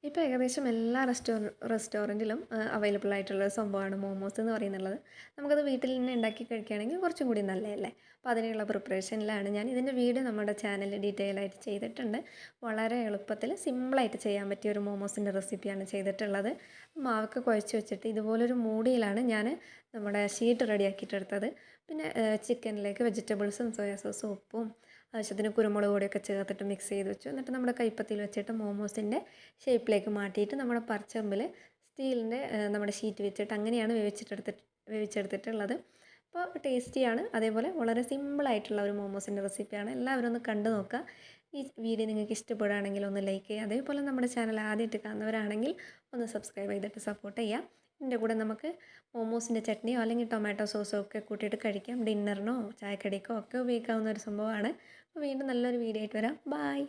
ഇപ്പോൾ ഏകദേശം എല്ലാ റെസ്റ്റോറൻറ്റിലും അവൈലബിൾ ആയിട്ടുള്ള ഒരു സംഭവമാണ് മോമോസ് എന്ന് പറയുന്നുള്ളത്. നമുക്കത് വീട്ടിൽ തന്നെ ഉണ്ടാക്കി കഴിക്കുകയാണെങ്കിൽ കുറച്ചും കൂടി നല്ലതല്ലേ. അപ്പോൾ അതിനുള്ള പ്രിപ്പറേഷനിലാണ് ഞാൻ. ഇതിൻ്റെ വീഡിയോ നമ്മുടെ ചാനലിൽ ഡീറ്റെയിൽ ആയിട്ട് ചെയ്തിട്ടുണ്ട്. വളരെ എളുപ്പത്തിൽ സിമ്പിളായിട്ട് ചെയ്യാൻ പറ്റിയ ഒരു മോമോസിൻ്റെ റെസിപ്പിയാണ് ചെയ്തിട്ടുള്ളത്. മാവൊക്കെ കുഴച്ച് വെച്ചിട്ട് ഇതുപോലൊരു മൂടിയിലാണ് ഞാൻ നമ്മുടെ ഷീറ്റ് റെഡിയാക്കിയിട്ടെടുത്തത്. പിന്നെ ചിക്കനിലേക്ക് വെജിറ്റബിൾസും സോയാ സോസും ഉപ്പും ആവശ്യത്തിന് കുരുമുളക് പൊടിയൊക്കെ ചേർത്തിട്ട് മിക്സ് ചെയ്ത് വെച്ചു. എന്നിട്ട് നമ്മുടെ കൈപ്പത്തിയിൽ വെച്ചിട്ട് മോമോസിൻ്റെ ഷേപ്പിലേക്ക് മാറ്റിയിട്ട് നമ്മുടെ പർച്ചമ്പിൽ സ്റ്റീലിൻ്റെ നമ്മുടെ ഷീറ്റ് വെച്ചിട്ട് അങ്ങനെയാണ് വേവിച്ചെടുത്തിട്ടുള്ളത്. അപ്പോൾ ടേസ്റ്റിയാണ്. അതേപോലെ വളരെ സിമ്പിളായിട്ടുള്ള ഒരു മോമോസിൻ്റെ റെസിപ്പിയാണ്. എല്ലാവരും ഒന്ന് കണ്ടു നോക്കുക. ഈ വീഡിയോ നിങ്ങൾക്ക് ഇഷ്ടപ്പെടുകയാണെങ്കിൽ ഒന്ന് ലൈക്ക് ചെയ്യുക. അതേപോലെ നമ്മുടെ ചാനൽ ആദ്യമായിട്ട് കാണുന്നവരാണെങ്കിൽ ഒന്ന് സബ്സ്ക്രൈബ് ചെയ്തിട്ട് സപ്പോർട്ട് ചെയ്യുക. ഇതിൻ്റെ കൂടെ നമുക്ക് മോമോസിൻ്റെ ചട്നിയോ അല്ലെങ്കിൽ ടൊമാറ്റോ സോസോ ഒക്കെ കൂട്ടിയിട്ട് കഴിക്കാം. ഡിന്നറിനോ ചായക്കടിക്കോ ഒക്കെ ഉപയോഗിക്കാവുന്ന ഒരു സംഭവമാണ്. അപ്പോൾ വീണ്ടും നല്ലൊരു വീഡിയോ ആയിട്ട് വരാം. ബായ്.